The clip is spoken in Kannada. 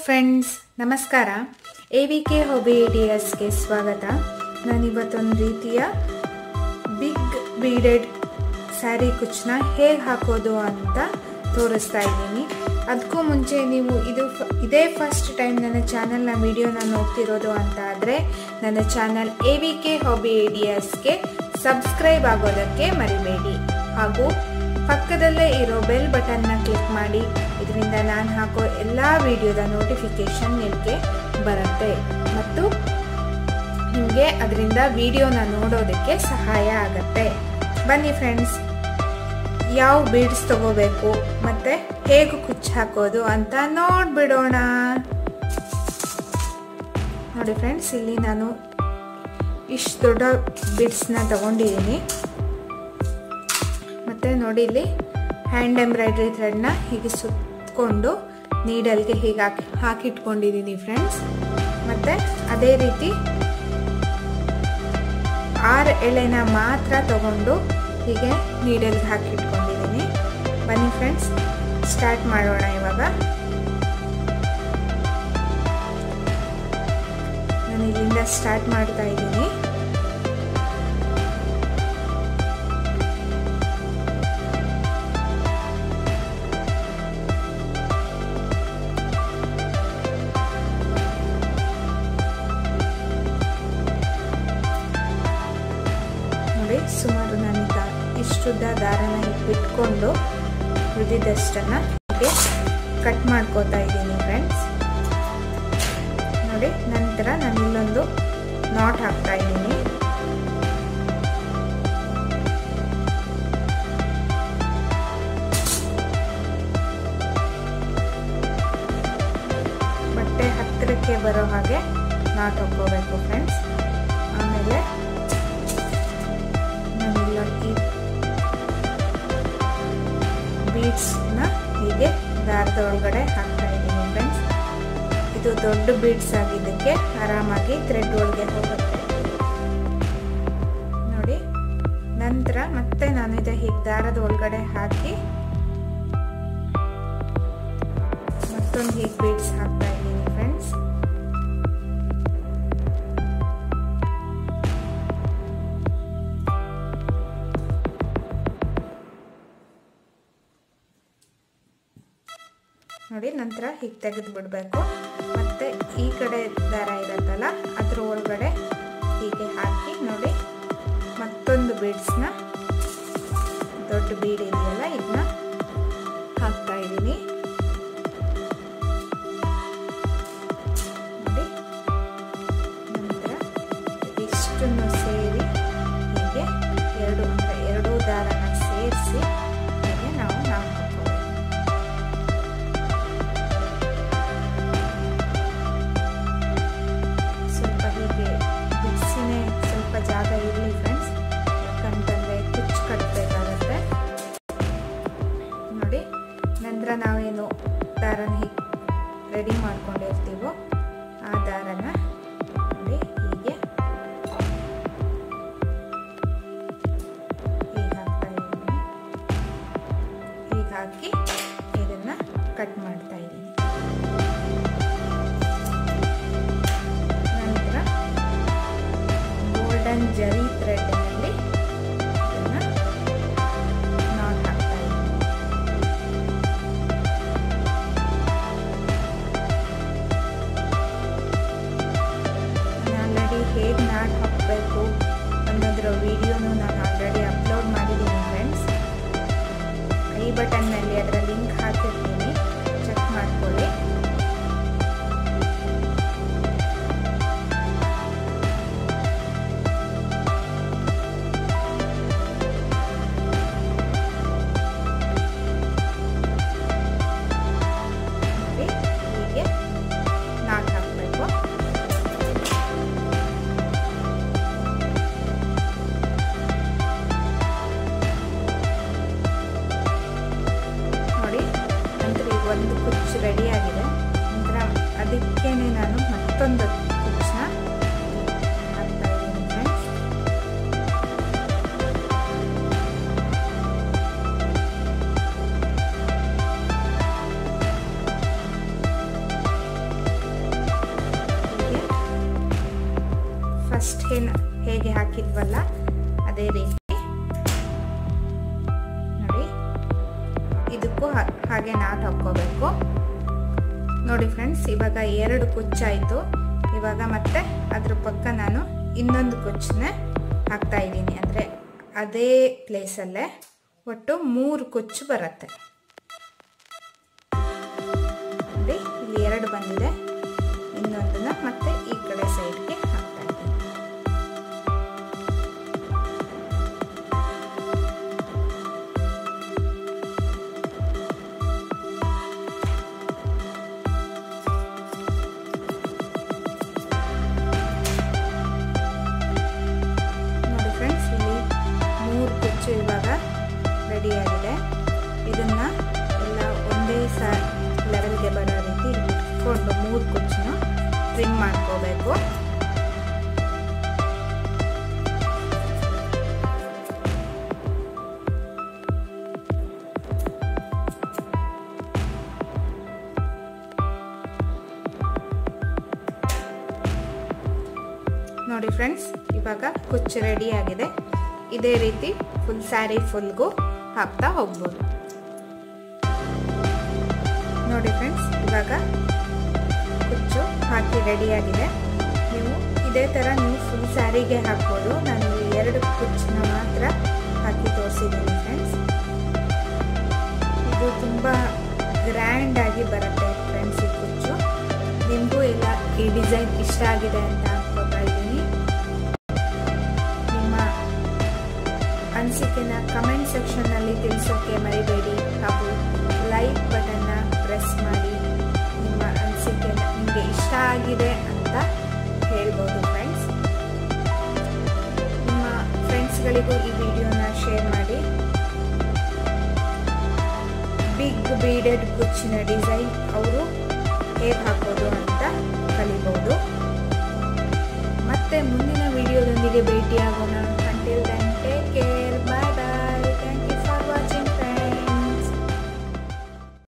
ಫ್ರೆಂಡ್ಸ್, ನಮಸ್ಕಾರ. AVK Hobby Ideas ಗೆ ಸ್ವಾಗತ. ನಾನು ಇವತ್ತೊಂದು ರೀತಿಯ ಬಿಗ್ ಬೀಡೆಡ್ ಸ್ಯಾರಿ ಕುಚ್ಚನ್ನ ಹೇಗೆ ಹಾಕೋದು ಅಂತ ತೋರಿಸ್ತಾ ಇದ್ದೀನಿ. ಅದಕ್ಕೂ ಮುಂಚೆ ನೀವು ಇದೇ ಫಸ್ಟ್ ಟೈಮ್ ನನ್ನ ಚಾನಲ್ನ ವಿಡಿಯೋನ ನೋಡ್ತಿರೋದು ಅಂತ ಆದರೆ ನನ್ನ ಚಾನಲ್ AVK Hobby Ideasಗೆ ಸಬ್ಸ್ಕ್ರೈಬ್ ಆಗೋದಕ್ಕೆ ಮರಿಬೇಡಿ. ಹಾಗೂ ಪಕ್ಕದಲ್ಲೇ ಇರೋ ಬೆಲ್ ಬಟನ್ನ ಕ್ಲಿಕ್ ಮಾಡಿ. ಇದರಿಂದ ನಾನು ಹಾಕೋ ಎಲ್ಲ ವಿಡಿಯೋದ ನೋಟಿಫಿಕೇಶನ್ ನಿಮಗೆ ಬರುತ್ತೆ ಮತ್ತು ನಿಮಗೆ ಅದರಿಂದ ವಿಡಿಯೋನ ನೋಡೋದಕ್ಕೆ ಸಹಾಯ ಆಗುತ್ತೆ. ಬನ್ನಿ ಫ್ರೆಂಡ್ಸ್, ಯಾವ ಬೀಡ್ಸ್ ತಗೋಬೇಕು ಮತ್ತು ಹೇಗೆ ಕುಚ್ಚು ಹಾಕೋದು ಅಂತ ನೋಡ್ಬಿಡೋಣ. ನೋಡಿ ಫ್ರೆಂಡ್ಸ್, ಇಲ್ಲಿ ನಾನು ಇಷ್ಟು ದೊಡ್ಡ ಬೀಡ್ಸ್ನ ತಗೊಂಡಿದ್ದೀನಿ. ಮತ್ತು ನೋಡಿ, ಇಲ್ಲಿ ಹ್ಯಾಂಡ್ ಎಂಬ್ರಾಯ್ಡ್ರಿ ಥ್ರೆಡ್ನ ಹೀಗೆ ಸುತ್ತಕೊಂಡು ನೀಡಲ್ಗೆ ಹೀಗೆ ಹಾಕಿಟ್ಕೊಂಡಿದ್ದೀನಿ ಫ್ರೆಂಡ್ಸ್. ಮತ್ತು ಅದೇ ರೀತಿ 6 ಎಳೆನ ಮಾತ್ರ ತಗೊಂಡು ಹೀಗೆ ನೀಡಲ್ಗೆ ಹಾಕಿಟ್ಕೊಂಡಿದ್ದೀನಿ. ಬನ್ನಿ ಫ್ರೆಂಡ್ಸ್, ಸ್ಟಾರ್ಟ್ ಮಾಡೋಣ. ಇವಾಗ ನಾನು ಇಲ್ಲಿಂದ ಸ್ಟಾರ್ಟ್ ಮಾಡ್ತಾ ಇದ್ದೀನಿ. ಸುಮಾರು ನಾನೀಗ ಇಷ್ಟುದ್ದ ದಾರನ ಬಿಟ್ಕೊಂಡು ಉಳಿದಿದ್ದಷ್ಟನ್ನು ಕಟ್ ಮಾಡ್ಕೋತಾ ಇದ್ದೀನಿ ಫ್ರೆಂಡ್ಸ್. ನೋಡಿ, ನಂತರ ನಾನು ಇಲ್ಲೊಂದು ನಾಟ್ ಹಾಕ್ತಾ ಇದ್ದೀನಿ. ಬಟ್ಟೆ ಹತ್ತಿರಕ್ಕೆ ಬರೋ ಹಾಗೆ ನಾಟ್ ಹಾಕೋಬೇಕು ಫ್ರೆಂಡ್ಸ್. ಆಮೇಲೆ ಬೀಡ್ಸ್ನ ಹೀಗೆ ದಾರದ ಒಳಗಡೆ ಹಾಕ್ತಾ ಇದ್ದೀನಿ ಫ್ರೆಂಡ್ಸ್. ಇದು ದೊಡ್ಡ ಬೀಡ್ಸ್ ಆಗಿದ್ದಕ್ಕೆ ಆರಾಮಾಗಿ ಥ್ರೆಡ್ ಒಳಗೆ ಹೋಗುತ್ತೆ. ನೋಡಿ, ನಂತರ ಮತ್ತೆ ನಾನು ಇದು ಹೀಗೆ ದಾರದ ಒಳಗಡೆ ಹಾಕಿ ಮತ್ತೊಂದು ಹೀಗೆ ಬೀಡ್ಸ್ ಹಾಕ್ತಾ ಇದ್ದೀನಿ ಫ್ರೆಂಡ್ಸ್. ನೋಡಿ, ನಂತರ ಹೀಗೆ ತೆಗೆದು ಬಿಡಬೇಕು. ಮತ್ತು ಈ ಕಡೆ ದಾರ ಇರುತ್ತಲ್ಲ ಅದ್ರ ಒಳಗಡೆ ಹೀಗೆ ಹಾಕಿ ನೋಡಿ ಮತ್ತೊಂದು ಬೀಡ್ಸ್ನ, ದೊಡ್ಡ ಬೀಡ್ ಇದೆಯಲ್ಲ ಇದನ್ನ ಹಾಕ್ತಾ ಇದ್ದೀನಿ. ನೋಡಿ, ನಂತರ ಇಷ್ಟನ್ನು ಸೇರಿ ಹೀಗೆ ಎರಡೂ ದಾರನ ಸೇರಿಸಿ ಹೀಗೆ ನಾವು ಜಾಗ ಇರಲಿ ಫ್ರೆಂಡ್ಸ್, ಯಾಕಂತಂದರೆ ಕುಚ್ಚು ಕಟ್ಟಬೇಕಾಗತ್ತೆ. ನೋಡಿ, ನಂತರ ನಾವೇನು ದಾರನ ಹೀಗೆ ರೆಡಿ ಮಾಡ್ಕೊಂಡಿರ್ತೀವೋ ಆ ದಾರನ ನೋಡಿ ಹೀಗೆ ಹಾಕ್ತಾ ಇದ್ದೀನಿ. ಹೀಗೆ ಹಾಕಿ ಇದನ್ನು ಕಟ್ ಮಾಡ್ತಾ ಇದ್ದೀನಿ. ಜರಿ ಥ್ರೆಡ್ನಲ್ಲಿ ನಾಟ್ ಹಾಕ್ತಾ ಇದ್ದೀನಿ. ಆಲ್ರೆಡಿ ಹೇಗೆ ನಾಟ್ ಹಾಕಬೇಕು ಅನ್ನೋದರ ವಿಡಿಯೋನು ನಾನು ಆಲ್ರೆಡಿ ಅಪ್ಲೋಡ್ ಮಾಡಿದ್ದೀನಿ ಫ್ರೆಂಡ್ಸ್. ಐ ಬಟನ್ನಲ್ಲಿ ಅದರ ಲಿಂಕ್ ಹಾಕಿರ್ತೀನಿ, ಚೆಕ್ ಮಾಡ್ಕೊಳ್ಳಿ. ಕುಚ್ಚಕ್ಕೆ ಹೇಗೆ ಹಾಕಿದ್ವಲ್ಲ ಅದೇ ರೀತಿ ನೋಡಿ, ಇದಕ್ಕೂ ಹಾಗೆ ನಾಟ್ ಹಾಕೋಬೇಕು ನೋಡಿ ಫ್ರೆಂಡ್ಸ್. ಇವಾಗ 2 ಕುಚ್ಚಾಯಿತು. ಇವಾಗ ಮತ್ತೆ ಅದ್ರ ಪಕ್ಕ ನಾನು ಇನ್ನೊಂದು ಕುಚ್ಚನ್ನ ಹಾಕ್ತಾ ಇದ್ದೀನಿ. ಅಂದರೆ ಅದೇ ಪ್ಲೇಸಲ್ಲೇ ಒಟ್ಟು 3 ಕುಚ್ಚು ಬರುತ್ತೆ ನೋಡಿ. ಇಲ್ಲಿ 2 ಬಂದಿದೆ, ಇನ್ನೊಂದನ್ನ ಮತ್ತೆ ಈ ಕಡೆ ಸೈಡ್ಗೆ ಹಾಕ್ತಾ ಇದ್ದೀನಿ. ನೋಡಿ ಫ್ರೆಂಡ್ಸ್, ಇಲ್ಲಿ 3 ಕುಚ್ಚು ಇವಾಗ ರೆಡಿಯಾಗಿದೆ. ಇದನ್ನ ಎಲ್ಲ ಒಂದೇ ಲೆವೆಲ್ಗೆ ಬರೋ ರೀತಿ ಇಟ್ಕೊಂಡು 3 ಕುಚ್ಚನ್ನು ಟ್ರಿಮ್ ಮಾಡ್ಕೋಬೇಕು. ನೋಡಿ ಫ್ರೆಂಡ್ಸ್, ಇವಾಗ ಕುಚ್ಚು ರೆಡಿ ಆಗಿದೆ. ಇದೇ ರೀತಿ ಫುಲ್ ಸ್ಯಾರಿ ಫುಲ್ಗೂ ಹಾಕ್ತಾ ಹೋಗ್ಬೋದು ನೋಡಿ ಫ್ರೆಂಡ್ಸ್. ಇವಾಗ ಕುಚ್ಚು ಹಾಕಿ ರೆಡಿಯಾಗಿದೆ. ನೀವು ಇದೇ ಥರ ನೀವು ಫುಲ್ ಸ್ಯಾರಿಗೆ ಹಾಕ್ಬೋದು. ನಾನು 2 ಕುಚ್ಚನ್ನ ಮಾತ್ರ ಹಾಕಿ ತೋರಿಸಿದ್ದೀನಿ ಫ್ರೆಂಡ್ಸ್. ಇದು ತುಂಬ ಗ್ರ್ಯಾಂಡಾಗಿ ಬರುತ್ತೆ ಫ್ರೆಂಡ್ಸ್ ಈ ಕುಚ್ಚು. ನಿಮಗೂ ಎಲ್ಲ ಈ ಡಿಸೈನ್ ಇಷ್ಟ ಆಗಿದೆ ಅಂತ ಅನ್ಕೋತಾ ಇದ್ದೀನಿ. ನಿಮ್ಮ ಅನಿಸಿಕೆನ ಕಮೆಂಟ್ ಸೆಕ್ಷನ್ನಲ್ಲಿ ತಿಳಿಸೋಕ್ಕೆ ಮರಿಬೇಡಿ. ಹಾಗೂ ಲೈಕ್ ಬಟನ್ನ ಪ್ರೆಸ್ ಮಾಡಿ ನಿಮ್ಮ ಅನಿಸಿಕೆನ ನಿಮಗೆ ಇಷ್ಟ ಆಗಿದೆ ಅಂತ ಹೇಳ್ಬೋದು ಫ್ರೆಂಡ್ಸ್. ನಿಮ್ಮ ಫ್ರೆಂಡ್ಸ್ಗಳಿಗೂ ಈ ವಿಡಿಯೋನ ಶೇರ್ ಮಾಡಿ. ಬಿಗ್ ಬೀಡೆಡ್ ಕುಚ್ಚಿನ ಡಿಸೈನ್ ಅವರು ಹೇಗೆ ಹಾಕೋದು ಅಂತ ಕಲಿಬೋದು. ಮತ್ತೆ ಮುಂದಿನ ವಿಡಿಯೋದೊಂದಿಗೆ ಭೇಟಿಯಾಗೋಣ.